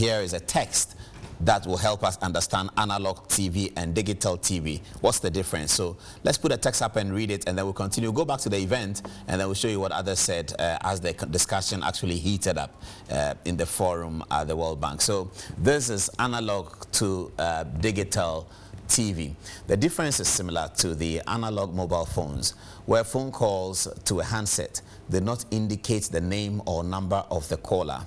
here is a text that will help us understand analog TV and digital TV. What's the difference? So let's put a text up and read it, and then we'll continue. Go back to the event, and then we'll show you what others said as the discussion actually heated up in the forum at the World Bank. So this is analog to digital TV. The difference is similar to the analog mobile phones, where phone calls to a handset did not indicate the name or number of the caller,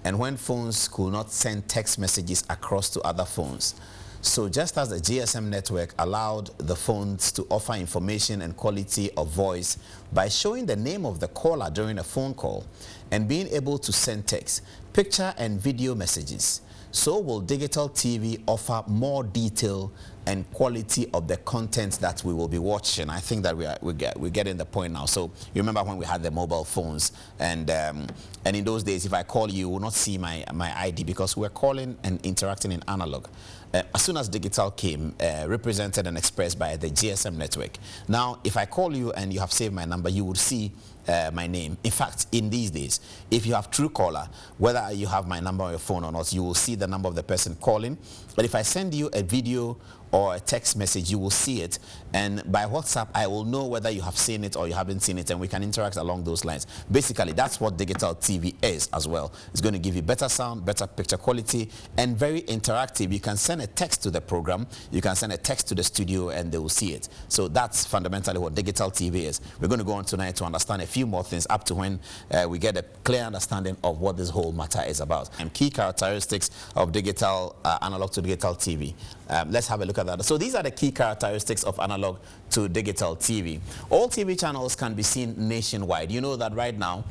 and when phones could not send text messages across to other phones. So just as the GSM network allowed the phones to offer information and quality of voice by showing the name of the caller during a phone call and being able to send text, picture and video messages, so will digital TV offer more detail and quality of the content that we will be watching. I think that we're getting the point now. So you remember when we had the mobile phones, and in those days, if I call you, you will not see my ID because we're calling and interacting in analog. As soon as digital came, represented and expressed by the GSM network. Now, if I call you and you have saved my number, you would see my name. In fact, in these days, if you have Truecaller, whether you have my number on your phone or not, you will see the number of the person calling. But if I send you a video or a text message, you will see it, and by WhatsApp I will know whether you have seen it or you haven't seen it, and we can interact along those lines. Basically, that's what digital TV is as well. It's going to give you better sound, better picture quality, and very interactive. You can send a text to the program, you can send a text to the studio, and they will see it. So that's fundamentally what digital TV is. We're going to go on tonight to understand a few more things up to when we get a clear understanding of what this whole matter is about and key characteristics of digital analog to digital TV. Let's have a look at that. So these are the key characteristics of analog to digital TV. All TV channels can be seen nationwide. You know that right now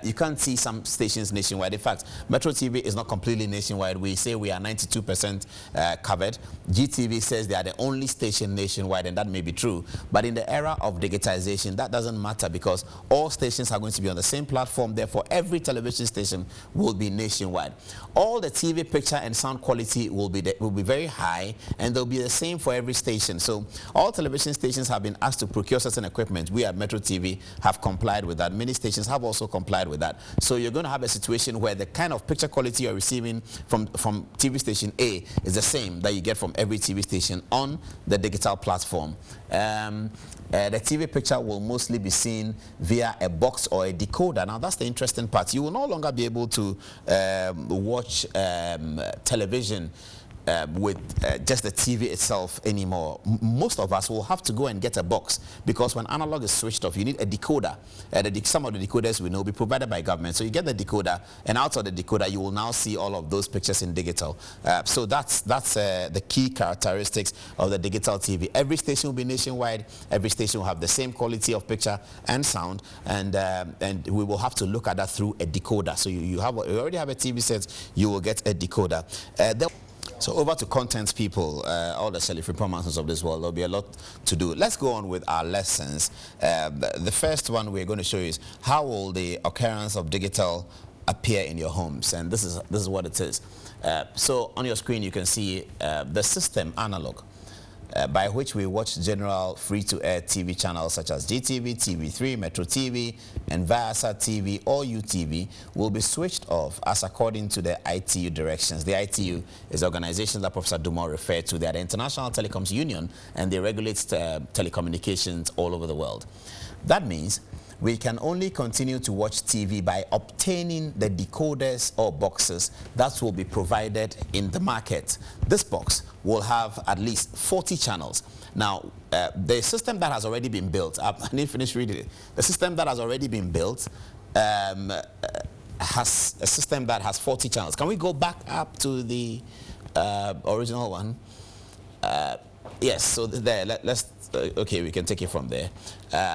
you can't see some stations nationwide. In fact, Metro TV is not completely nationwide. We say we are 92% covered. GTV says they are the only station nationwide, and that may be true. But in the era of digitization, that doesn't matter because all stations are going to be on the same platform. Therefore, every television station will be nationwide. All the TV picture and sound quality will be very high, and they'll be the same for every station. So all television stations have been asked to procure certain equipment. We at Metro TV have complied with that. Many stations have also complied with that. So you're going to have a situation where the kind of picture quality you're receiving from TV station A is the same that you get from every TV station on the digital platform. The TV picture will mostly be seen via a box or a decoder. Now that's the interesting part. You will no longer be able to watch television with just the TV itself anymore. Most of us will have to go and get a box because when analog is switched off, you need a decoder. Some of the decoders we know will be provided by government. So you get the decoder, and out of the decoder, you will now see all of those pictures in digital. So that's the key characteristics of the digital TV. Every station will be nationwide. Every station will have the same quality of picture and sound, and we will have to look at that through a decoder. So you already have a TV set, you will get a decoder. So over to contents, people, all the cellular performances of this world. There'll be a lot to do. Let's go on with our lessons. The first one we're going to show you is how will the occurrence of digital appear in your homes, and this is what it is. So on your screen you can see the system analog, by which we watch general free-to-air TV channels such as GTV, TV3, Metro TV, and Viasat TV or UTV will be switched off as according to the ITU directions. The ITU is the organization that Professor Dumont referred to. They are the International Telecoms Union, and they regulate telecommunications all over the world. That means we can only continue to watch TV by obtaining the decoders or boxes that will be provided in the market. This box will have at least 40 channels. Now, the system that has already been built, I didn't finish reading it. The system that has already been built has a system that has 40 channels. Can we go back up to the original one? Yes, so there, let's okay, we can take it from there.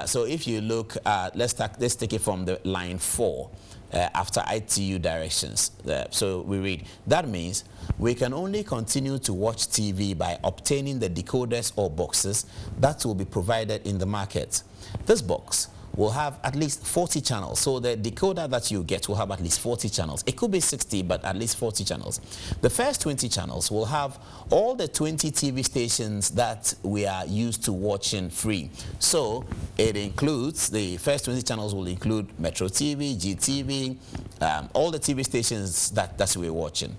So if you look at, let's take it from the line 4 after ITU directions. So we read, that means we can only continue to watch TV by obtaining the decoders or boxes that will be provided in the market. This box will have at least 40 channels. So the decoder that you get will have at least 40 channels. It could be 60, but at least 40 channels. The first 20 channels will have all the 20 TV stations that we are used to watching free. So it includes, the first 20 channels will include Metro TV, GTV, all the TV stations that we're watching.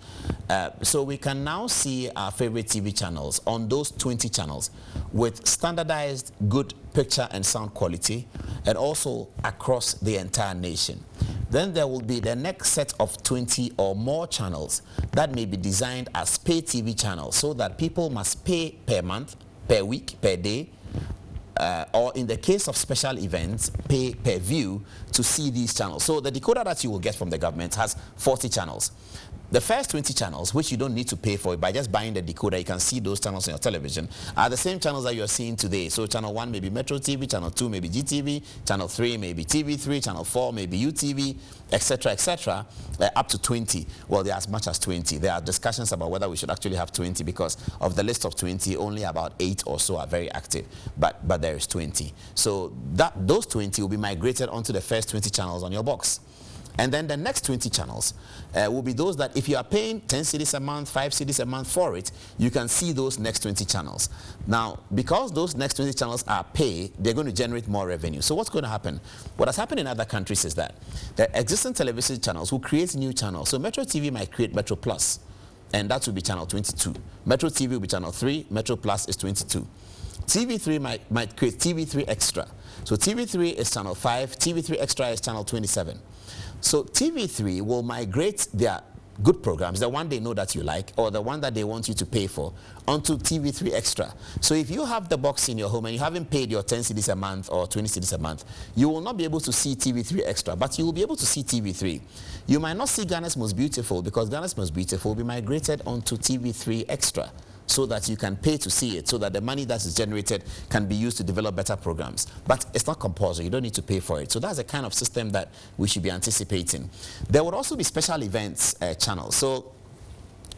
So we can now see our favorite TV channels on those 20 channels with standardized good picture and sound quality, and also across the entire nation. Then there will be the next set of 20 or more channels that may be designed as pay TV channels, so that people must pay per month, per week, per day, or in the case of special events, pay per view to see these channels. So the decoder that you will get from the government has 40 channels. The first 20 channels, which you don't need to pay for, by just buying the decoder, you can see those channels on your television, are the same channels that you're seeing today. So channel 1 may be Metro TV, channel 2 may be GTV, channel 3 may be TV3, channel 4 may be UTV, etc., up to 20. Well, there are as much as 20. There are discussions about whether we should actually have 20, because of the list of 20, only about 8 or so are very active, but there is 20. So those 20 will be migrated onto the first 20 channels on your box. And then the next 20 channels will be those that if you are paying 10 cedis a month, 5 cedis a month for it, you can see those next 20 channels. Now, because those next 20 channels are paid, they're going to generate more revenue. So what's going to happen? What has happened in other countries is that the existing television channels will create new channels. So Metro TV might create Metro Plus, and that will be channel 22. Metro TV will be channel 3, Metro Plus is 22. TV3 might create TV3 Extra. So TV3 is channel 5, TV3 Extra is channel 27. So TV3 will migrate their good programs, the one they know that you like, or the one that they want you to pay for, onto TV3 Extra. So if you have the box in your home and you haven't paid your 10 cedis a month or 20 cedis a month, you will not be able to see TV3 Extra, but you will be able to see TV3. You might not see Ghana's Most Beautiful, because Ghana's Most Beautiful will be migrated onto TV3 Extra, so that you can pay to see it, so that the money that is generated can be used to develop better programs. But it's not compulsory. You don't need to pay for it. So that's the kind of system that we should be anticipating. There would also be special events channels. So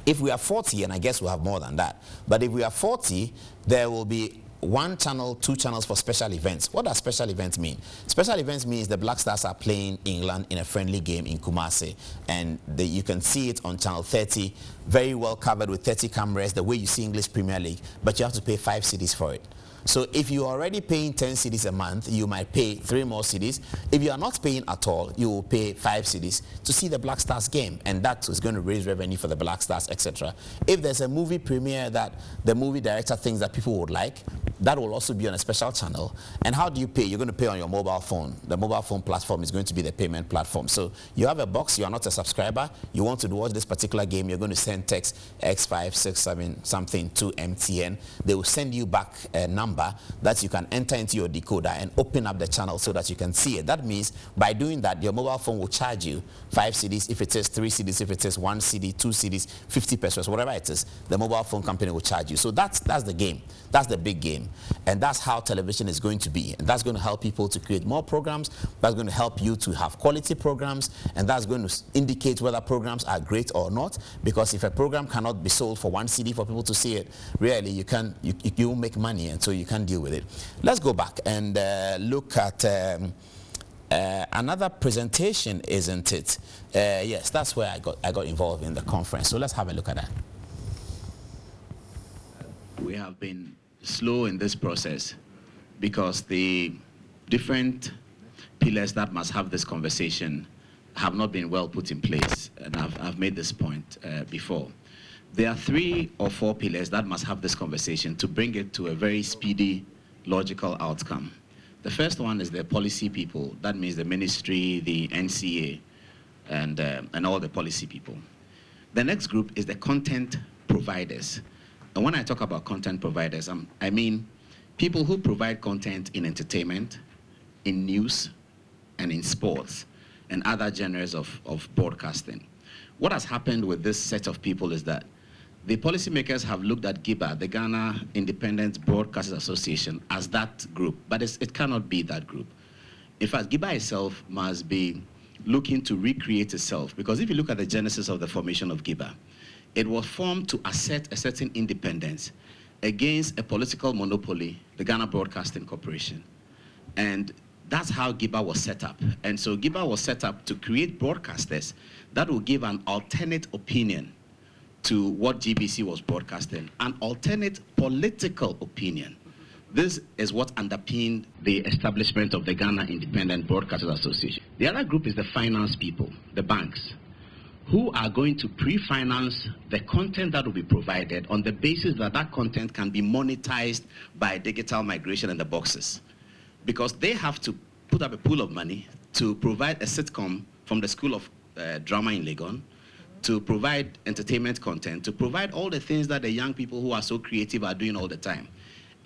if we are 40, and I guess we'll have more than that, but if we are 40, there will be 1 channel, 2 channels for special events. What does special events mean? Special events means the Black Stars are playing England in a friendly game in Kumasi, and you can see it on channel 30, very well covered with 30 cameras, the way you see English Premier League, but you have to pay 5 cedis for it. So if you're already paying 10 cedis a month, you might pay 3 more cedis. If you are not paying at all, you will pay 5 cedis to see the Black Stars game, and that is going to raise revenue for the Black Stars, etc. If there's a movie premiere that the movie director thinks that people would like, that will also be on a special channel. And how do you pay? You're going to pay on your mobile phone. The mobile phone platform is going to be the payment platform. So you have a box, you are not a subscriber, you want to watch this particular game, you're going to send text X567 something to MTN. They will send you back a number that you can enter into your decoder and open up the channel so that you can see it. That means by doing that, your mobile phone will charge you 5 cedis if it is 3 cedis, if it is 1 cedi, 2 cedis, 50 pesos, whatever it is, the mobile phone company will charge you. So that's the game. That's the big game. And that's how television is going to be. And that's going to help people to create more programs. That's going to help you to have quality programs. And that's going to indicate whether programs are great or not. Because if a program cannot be sold for 1 cedi for people to see it, really you won't make money, and so you can't deal with it. Let's go back and look at another presentation, isn't it? Yes, that's where I got involved in the conference. So let's have a look at that. We have been slow in this process because the different pillars that must have this conversation have not been well put in place, and I've made this point before. There are 3 or 4 pillars that must have this conversation to bring it to a very speedy, logical outcome. The first one is the policy people. That means the ministry, the NCA, and all the policy people. The next group is the content providers. And when I talk about content providers, I mean people who provide content in entertainment, in news, and in sports, and other genres of broadcasting. What has happened with this set of people is that the policymakers have looked at GIBA, the Ghana Independent Broadcasters Association, as that group, but it cannot be that group. In fact, GIBA itself must be looking to recreate itself, because if you look at the genesis of the formation of GIBA, it was formed to assert a certain independence against a political monopoly, the Ghana Broadcasting Corporation. And that's how GIBA was set up. And so GIBA was set up to create broadcasters that will give an alternate opinion to what GBC was broadcasting, an alternate political opinion. This is what underpinned the establishment of the Ghana Independent Broadcasters Association. The other group is the finance people, the banks, who are going to pre-finance the content that will be provided on the basis that that content can be monetized by digital migration and the boxes. Because they have to put up a pool of money to provide a sitcom from the School of Drama in Legon, to provide entertainment content, to provide all the things that the young people who are so creative are doing all the time.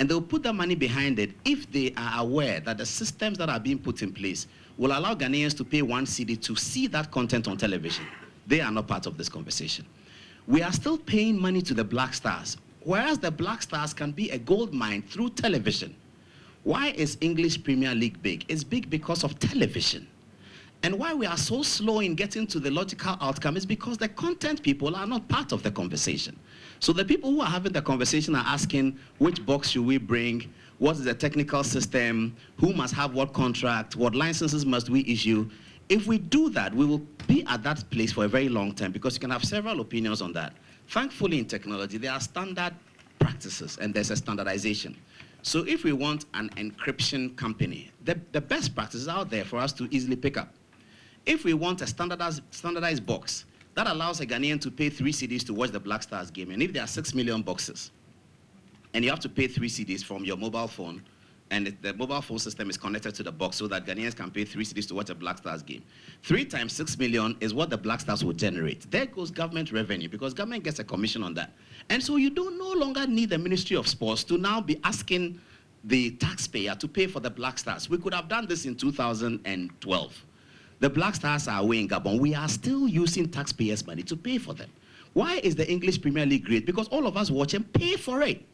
And they'll put the money behind it if they are aware that the systems that are being put in place will allow Ghanaians to pay 1 cedi to see that content on television. They are not part of this conversation. We are still paying money to the Black Stars, whereas the Black Stars can be a gold mine through television. Why is English Premier League big? It's big because of television. And why we are so slow in getting to the logical outcome is because the content people are not part of the conversation. So the people who are having the conversation are asking, which box should we bring? What is the technical system? Who must have what contract? What licenses must we issue? If we do that, we will be at that place for a very long time, because you can have several opinions on that. Thankfully, in technology, there are standard practices and there's a standardization. So if we want an encryption company, the best practices are out there for us to easily pick up. If we want a standardized box, that allows a Ghanaian to pay 3 cedis to watch the Black Stars game. And if there are 6 million boxes, and you have to pay 3 cedis from your mobile phone, and the mobile phone system is connected to the box so that Ghanaians can pay 3 cedis to watch a Black Stars game. 3 times 6 million is what the Black Stars will generate. There goes government revenue, because government gets a commission on that. And so you don't no longer need the Ministry of Sports to now be asking the taxpayer to pay for the Black Stars. We could have done this in 2012. The Black Stars are away in Gabon. We are still using taxpayers' money to pay for them. Why is the English Premier League great? Because all of us watch and pay for it.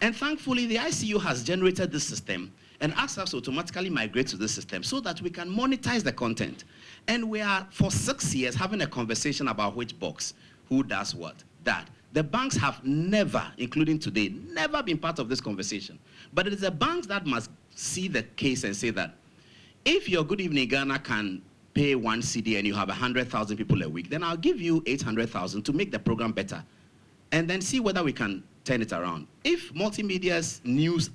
And thankfully, the ICU has generated this system and asked us to automatically migrate to this system so that we can monetize the content. And we are, for 6 years, having a conversation about which box, who does what, that. The banks have never, including today, never been part of this conversation. But it is the banks that must see the case and say that if your Good Evening Ghana can pay 1 cedi and you have 100,000 people a week, then I'll give you 800,000 to make the program better, and then see whether we can turn it around. If Multimedia's news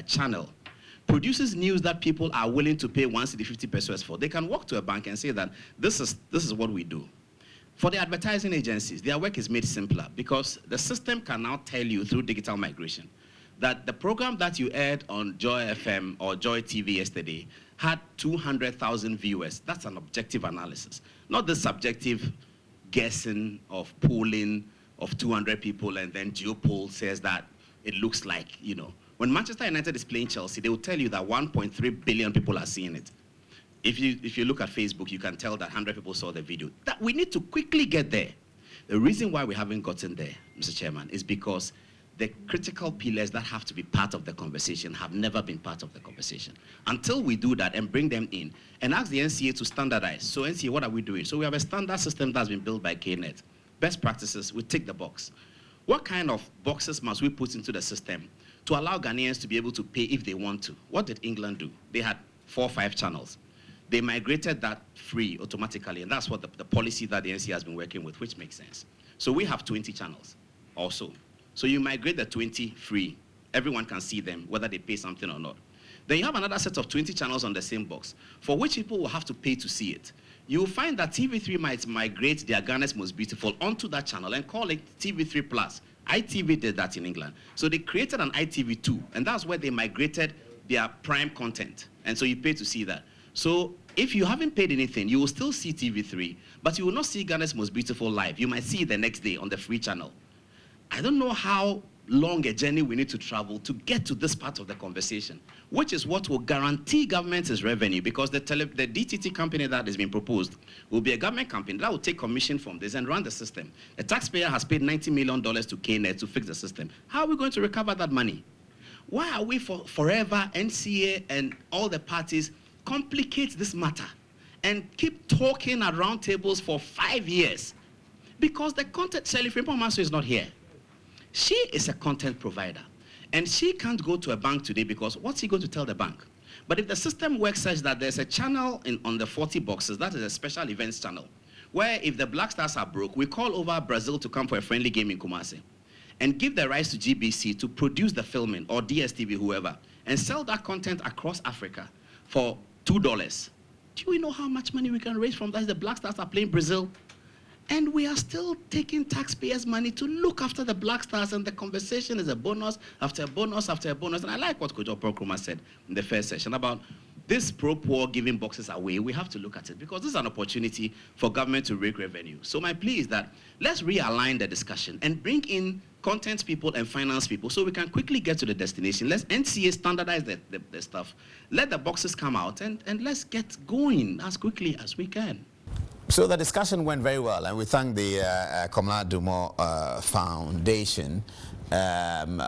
channel produces news that people are willing to pay 1 cedi 50 pesos for, they can walk to a bank and say that this is what we do. For the advertising agencies, their work is made simpler, because the system can now tell you through digital migration that the program that you aired on Joy FM or Joy TV yesterday had 200,000 viewers. That's an objective analysis, not the subjective guessing of polling of 200 people and then GeoPoll says that it looks like, you know. When Manchester United is playing Chelsea, they will tell you that 1.3 billion people are seeing it. If you look at Facebook, you can tell that 100 people saw the video. That we need to quickly get there. The reason why we haven't gotten there, Mr. Chairman, is because the critical pillars that have to be part of the conversation have never been part of the conversation. Until we do that and bring them in and ask the NCA to standardize. So NCA, what are we doing? So we have a standard system that's been built by KNet. Best practices, we tick the box. What kind of boxes must we put into the system to allow Ghanaians to be able to pay if they want to? What did England do? They had 4 or 5 channels. They migrated that free automatically, and that's what the policy that the NCA has been working with, which makes sense. So we have 20 channels also. So you migrate the 20 free. Everyone can see them, whether they pay something or not. Then you have another set of 20 channels on the same box, for which people will have to pay to see it. You will find that TV3 might migrate their Ghana's Most Beautiful onto that channel and call it TV3 Plus. ITV did that in England. So they created an ITV2, and that's where they migrated their prime content. And so you pay to see that. So if you haven't paid anything, you will still see TV3, but you will not see Ghana's Most Beautiful live. You might see it the next day on the free channel. I don't know how long a journey we need to travel to get to this part of the conversation, which is what will guarantee government's revenue, because the DTT company that has been proposed will be a government company that will take commission from this and run the system. The taxpayer has paid $90 million to KNet to fix the system. How are we going to recover that money? Why are we forever, NCA and all the parties, complicate this matter and keep talking at round tables for 5 years? Because the content, Shirley Frimpong-Manso is not here. She is a content provider, and she can't go to a bank today because what's he going to tell the bank? But if the system works such that there's a channel on the 40 boxes, that is a special events channel, where if the Black Stars are broke, we call over Brazil to come for a friendly game in Kumasi and give the rights to GBC to produce the filming, or DSTV, whoever, and sell that content across Africa for $2. Do we know how much money we can raise from that? The Black Stars are playing Brazil. And we are still taking taxpayers' money to look after the black stars, and the conversation is a bonus after a bonus after a bonus. And I like what Kojo Prokroma said in the first session about this pro-poor giving boxes away. We have to look at it because this is an opportunity for government to rake revenue. So my plea is that let's realign the discussion and bring in content people and finance people so we can quickly get to the destination. Let's NCA standardize the stuff. Let the boxes come out and let's get going as quickly as we can. So the discussion went very well, and we thank the Komla Dumo Foundation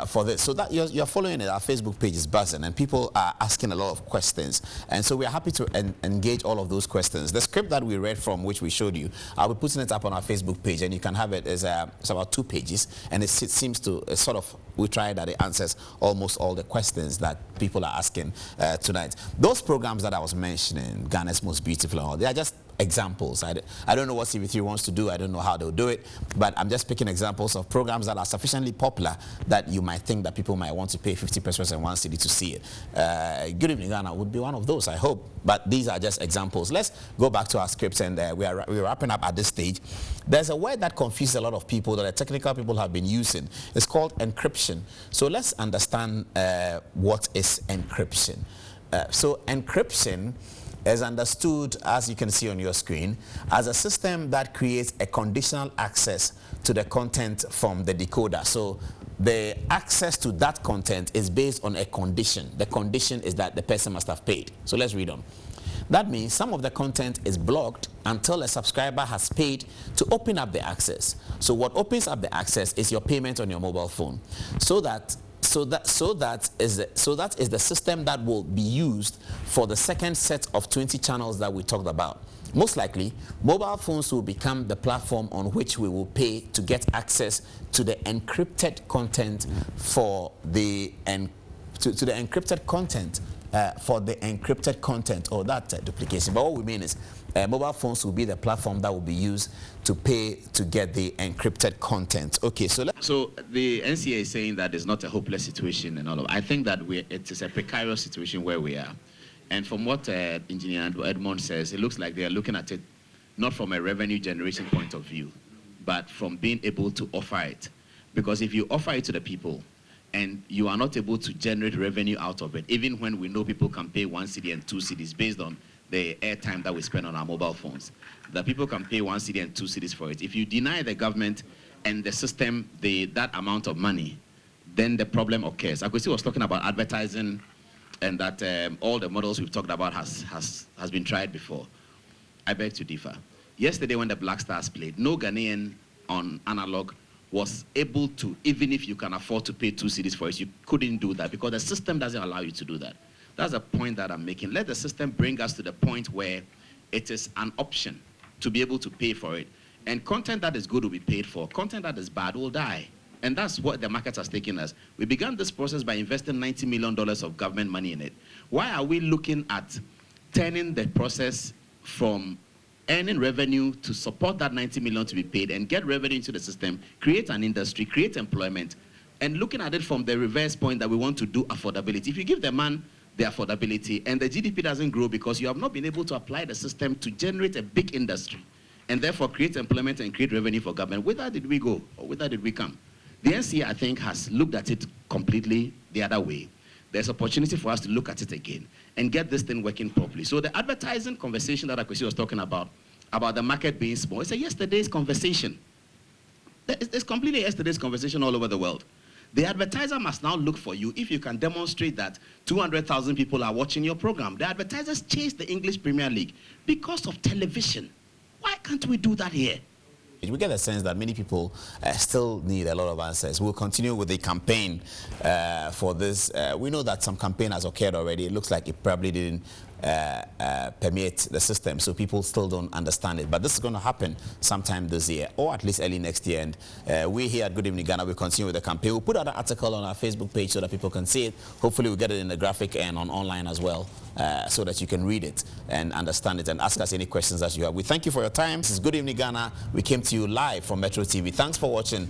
for this. So that you're following it, our Facebook page is buzzing, and people are asking a lot of questions. And so we are happy to engage all of those questions. The script that we read from, which we showed you, I'll be putting it up on our Facebook page, and you can have it as it's about 2 pages, and it seems to sort of, we tried that it answers almost all the questions that people are asking tonight. Those programs that I was mentioning, Ghana's Most Beautiful, and all, they are just examples. I don't know what TV3 wants to do. I don't know how they'll do it, but I'm just picking examples of programs that are sufficiently popular that you might think that people might want to pay 50 pesos in one city to see it. Good Evening Ghana would be one of those, I hope, but these are just examples. Let's go back to our scripts, and we're wrapping up at this stage. There's a word that confuses a lot of people that the technical people have been using. It's called encryption. So let's understand what is encryption. So encryption is understood, as you can see on your screen, as a system that creates a conditional access to the content from the decoder. So the access to that content is based on a condition. The condition is that the person must have paid. So let's read on. That means some of the content is blocked until a subscriber has paid to open up the access. So what opens up the access is your payment on your mobile phone. So that is the system that will be used for the second set of 20 channels that we talked about. Most likely, mobile phones will become the platform on which we will pay to get access to the encrypted content for the encrypted content or that duplication. But what we mean is mobile phones will be the platform that will be used to pay to get the encrypted content. Okay, so the NCA is saying that it's not a hopeless situation and all of. I think that it is a precarious situation where we are. And from what Engineer Edmond says, it looks like they are looking at it not from a revenue generation point of view, but from being able to offer it. Because if you offer it to the people and you are not able to generate revenue out of it, even when we know people can pay 1 cedi and 2 cedis based on the airtime that we spend on our mobile phones, that people can pay 1 cedi and 2 cedis for it. If you deny the government and the system that amount of money, then the problem occurs. Akwesi was talking about advertising, and that all the models we've talked about has been tried before. I beg to differ. Yesterday when the Black Stars played, no Ghanaian on analog was able to, even if you can afford to pay 2 cedis for it, you couldn't do that because the system doesn't allow you to do that. That's a point that I'm making. Let the system bring us to the point where it is an option to be able to pay for it. And content that is good will be paid for. Content that is bad will die. And that's what the market has taken us. We began this process by investing $90 million of government money in it. Why are we looking at turning the process from earning revenue to support that $90 million to be paid and get revenue into the system, create an industry, create employment, and looking at it from the reverse point that we want to do affordability? If you give the man the affordability and the GDP doesn't grow because you have not been able to apply the system to generate a big industry and therefore create employment and create revenue for government, whither did we go or whither did we come? The NCA, I think, has looked at it completely the other way. There's opportunity for us to look at it again and get this thing working properly. So the advertising conversation that Akwesi was talking about the market being small, it's a yesterday's conversation. It's completely yesterday's conversation all over the world. The advertiser must now look for you if you can demonstrate that 200,000 people are watching your program. The advertisers chase the English Premier League because of television. Why can't we do that here? We get a sense that many people still need a lot of answers. We'll continue with the campaign for this. We know that some campaign has occurred already. It looks like it probably didn't permeate the system, so people still don't understand it. But this is going to happen sometime this year, or at least early next year. And we here at Good Evening Ghana will continue with the campaign. We'll put out an article on our Facebook page so that people can see it. Hopefully we'll get it in the graphic and on online as well, so that you can read it and understand it and ask us any questions that you have. We thank you for your time. This is Good Evening Ghana. We came to you live from Metro TV. Thanks for watching.